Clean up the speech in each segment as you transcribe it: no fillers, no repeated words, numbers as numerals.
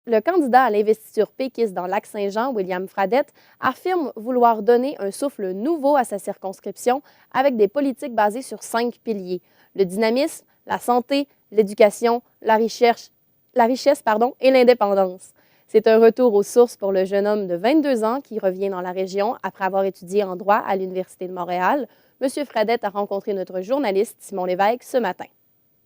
Le candidat à l'investiture péquiste dans Lac-Saint-Jean, William Fradette, affirme vouloir donner un souffle nouveau à sa circonscription avec des politiques basées sur 5 piliers: le dynamisme, la santé, l'éducation, la richesse et l'indépendance. C'est un retour aux sources pour le jeune homme de 22 ans qui revient dans la région après avoir étudié en droit à l'Université de Montréal. M. Fradette a rencontré notre journaliste Simon Lévesque ce matin.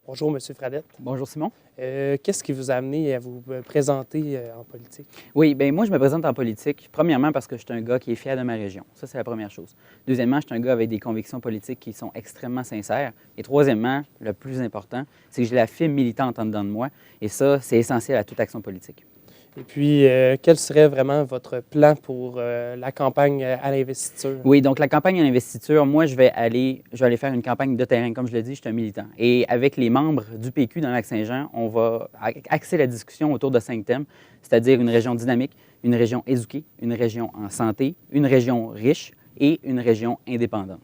Bonjour, M. Fradette. Bonjour, Simon. Qu'est-ce qui vous a amené à vous présenter en politique? Oui, bien moi, je me présente en politique, premièrement parce que je suis un gars qui est fier de ma région. Ça, c'est la première chose. Deuxièmement, je suis un gars avec des convictions politiques qui sont extrêmement sincères. Et troisièmement, le plus important, c'est que j'ai la fibre militante en dedans de moi. Et ça, c'est essentiel à toute action politique. Et puis, quel serait vraiment votre plan pour la campagne à l'investiture? Oui, donc la campagne à l'investiture, moi, je vais aller faire une campagne de terrain. Comme je l'ai dit, je suis un militant. Et avec les membres du PQ dans Lac-Saint-Jean, on va axer la discussion autour de 5 thèmes, c'est-à-dire une région dynamique, une région éduquée, une région en santé, une région riche et une région indépendante.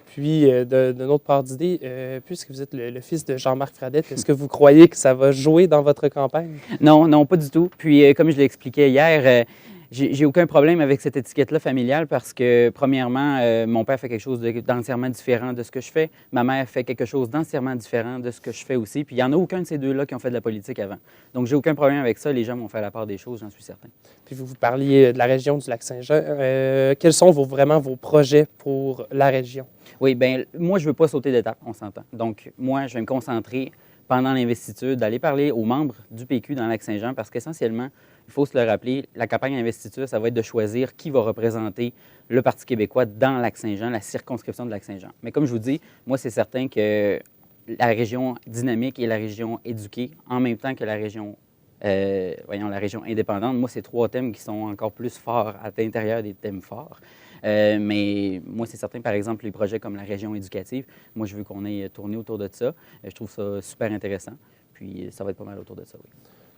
Puis, de notre part d'idée, puisque vous êtes le fils de Jean-Marc Fradette, est-ce que vous croyez que ça va jouer dans votre campagne? Non, non, pas du tout. Puis, comme je l'ai expliqué hier, j'ai aucun problème avec cette étiquette-là familiale parce que, premièrement, mon père fait quelque chose d'entièrement différent de ce que je fais. Ma mère fait quelque chose d'entièrement différent de ce que je fais aussi. Puis, il n'y en a aucun de ces deux-là qui ont fait de la politique avant. Donc, j'ai aucun problème avec ça. Les gens m'ont fait la part des choses, j'en suis certain. Puis, vous parliez de la région du Lac-Saint-Jean. Quels sont vraiment vos projets pour la région? Oui, bien, moi, je ne veux pas sauter d'étape, on s'entend. Donc, moi, je vais me concentrer pendant l'investiture, d'aller parler aux membres du PQ dans Lac-Saint-Jean parce qu'essentiellement, il faut se le rappeler, la campagne d'investiture, ça va être de choisir qui va représenter le Parti québécois dans Lac-Saint-Jean, la circonscription de Lac-Saint-Jean. Mais comme je vous dis, moi, c'est certain que la région dynamique et la région éduquée, en même temps que la région la région indépendante, moi, c'est 3 thèmes qui sont encore plus forts à l'intérieur des thèmes forts. Mais moi, c'est certain, par exemple, les projets comme la région éducative, moi, je veux qu'on ait tourné autour de ça. Je trouve ça super intéressant. Puis, ça va être pas mal autour de ça, oui.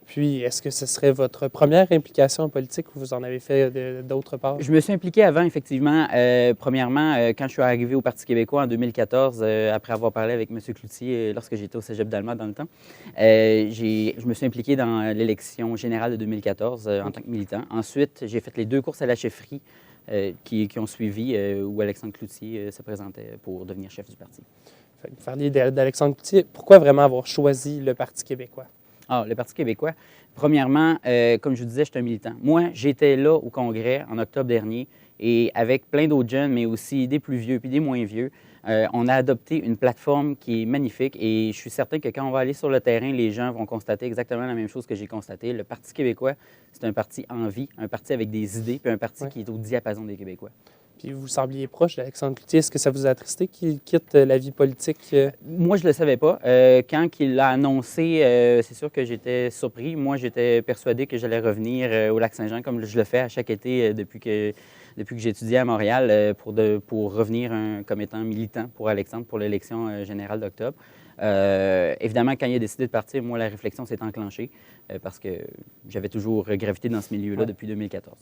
Puis, est-ce que ce serait votre première implication en politique ou vous en avez fait d'autre part? Je me suis impliqué avant, effectivement. Premièrement, quand je suis arrivé au Parti québécois en 2014, après avoir parlé avec M. Cloutier lorsque j'étais au cégep d'Alma dans le temps, je me suis impliqué dans l'élection générale de 2014 en tant que militant. Ensuite, j'ai fait les 2 courses à la chefferie qui ont suivi, où Alexandre Cloutier se présentait pour devenir chef du parti. Vous parliez d'Alexandre Cloutier. Pourquoi vraiment avoir choisi le Parti québécois? Ah, le Parti québécois. Premièrement, comme je vous disais, je suis un militant. Moi, j'étais là au Congrès en octobre dernier et avec plein d'autres jeunes, mais aussi des plus vieux puis des moins vieux, on a adopté une plateforme qui est magnifique et je suis certain que quand on va aller sur le terrain, les gens vont constater exactement la même chose que j'ai constaté. Le Parti québécois, c'est un parti en vie, un parti avec des idées puis un parti qui est au diapason des Québécois. Puis vous sembliez proche d'Alexandre Cloutier. Est-ce que ça vous a attristé qu'il quitte la vie politique? Moi, je ne le savais pas. Quand il l'a annoncé, c'est sûr que j'étais surpris. Moi, j'étais persuadé que j'allais revenir au Lac-Saint-Jean, comme je le fais à chaque été depuis que j'étudiais à Montréal, pour revenir comme étant militant pour Alexandre pour l'élection générale d'octobre. Évidemment, quand il a décidé de partir, moi, la réflexion s'est enclenchée parce que j'avais toujours gravité dans ce milieu-là depuis 2014.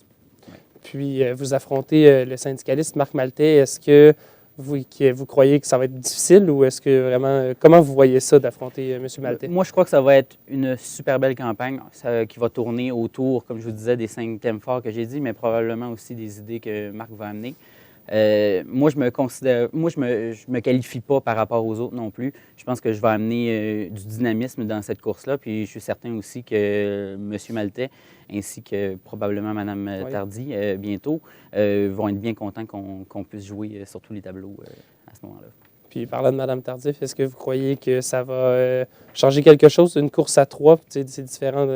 Ouais. Puis, vous affrontez le syndicaliste Marc Maltais. Est-ce que vous croyez que ça va être difficile ou est-ce que vraiment... comment vous voyez ça d'affronter M. Maltais? Moi, je crois que ça va être une super belle campagne qui va tourner autour, comme je vous disais, des 5 thèmes forts que j'ai dit, mais probablement aussi des idées que Marc va amener. Moi, je me qualifie pas par rapport aux autres non plus. Je pense que je vais amener du dynamisme dans cette course-là. Puis je suis certain aussi que M. Maltais ainsi que probablement Mme Tardy bientôt vont être bien contents qu'on puisse jouer sur tous les tableaux à ce moment-là. Puis parlant de Mme Tardif, est-ce que vous croyez que ça va changer quelque chose, une course à 3? C'est différent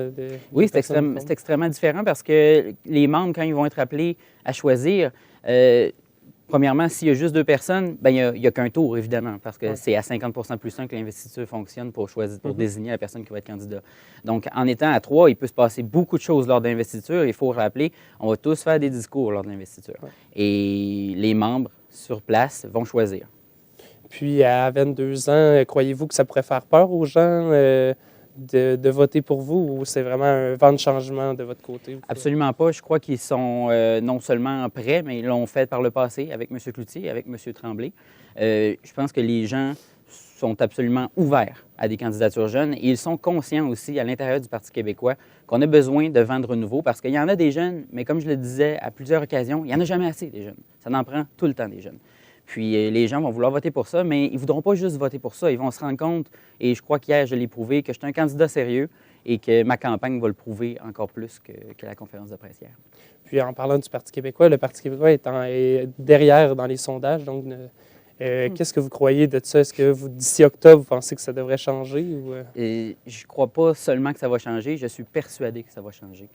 Oui, c'est extrêmement différent parce que les membres, quand ils vont être appelés à choisir, premièrement, s'il y a juste 2 personnes, bien, il n'y a qu'un tour, évidemment, parce que c'est à 50 plus 1 que l'investiture fonctionne pour désigner la personne qui va être candidat. Donc, en étant à 3, il peut se passer beaucoup de choses lors de l'investiture. Il faut rappeler, on va tous faire des discours lors de l'investiture. Et les membres sur place vont choisir. Puis, à 22 ans, croyez-vous que ça pourrait faire peur aux gens de voter pour vous ou c'est vraiment un vent de changement de votre côté? Absolument pas. Je crois qu'ils sont non seulement prêts, mais ils l'ont fait par le passé avec M. Cloutier, avec M. Tremblay. Je pense que les gens sont absolument ouverts à des candidatures jeunes et ils sont conscients aussi à l'intérieur du Parti québécois qu'on a besoin de vent de renouveau parce qu'il y en a des jeunes, mais comme je le disais à plusieurs occasions, il n'y en a jamais assez des jeunes. Ça en prend tout le temps des jeunes. Puis les gens vont vouloir voter pour ça, mais ils ne voudront pas juste voter pour ça. Ils vont se rendre compte, et je crois qu'hier, je l'ai prouvé, que je suis un candidat sérieux et que ma campagne va le prouver encore plus que la conférence de presse hier. Puis en parlant du Parti québécois, le Parti québécois est derrière dans les sondages. Donc, qu'est-ce que vous croyez de ça? Est-ce que d'ici octobre, vous pensez que ça devrait changer? Ou... Et je ne crois pas seulement que ça va changer, je suis persuadé que ça va changer.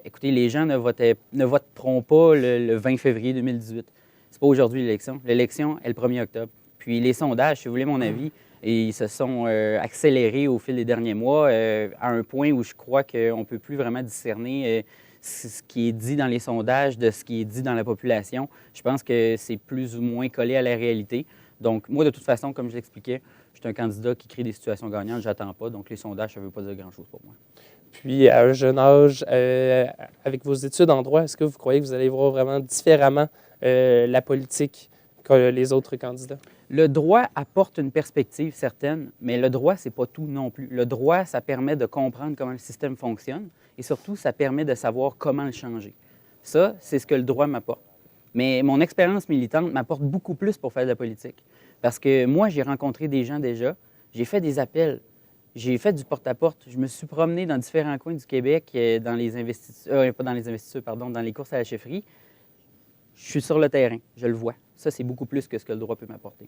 Écoutez, les gens ne voteront pas le 20 février 2018. Ce n'est pas aujourd'hui l'élection. L'élection est le 1er octobre. Puis les sondages, si vous voulez mon avis, ils se sont accélérés au fil des derniers mois à un point où je crois qu'on ne peut plus vraiment discerner ce qui est dit dans les sondages de ce qui est dit dans la population. Je pense que c'est plus ou moins collé à la réalité. Donc, moi, de toute façon, comme je l'expliquais, je suis un candidat qui crée des situations gagnantes, je n'attends pas. Donc, les sondages, ça ne veut pas dire grand-chose pour moi. Puis, à un jeune âge, avec vos études en droit, est-ce que vous croyez que vous allez voir vraiment différemment la politique que les autres candidats? Le droit apporte une perspective certaine, mais le droit, ce n'est pas tout non plus. Le droit, ça permet de comprendre comment le système fonctionne et surtout, ça permet de savoir comment le changer. Ça, c'est ce que le droit m'apporte. Mais mon expérience militante m'apporte beaucoup plus pour faire de la politique. Parce que moi, j'ai rencontré des gens déjà, j'ai fait des appels, j'ai fait du porte-à-porte, je me suis promené dans différents coins du Québec, dans les investitures, pas dans les investitures, pardon, dans les courses à la chefferie. Je suis sur le terrain, je le vois. Ça, c'est beaucoup plus que ce que le droit peut m'apporter.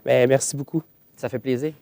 Bien, merci beaucoup. Ça fait plaisir.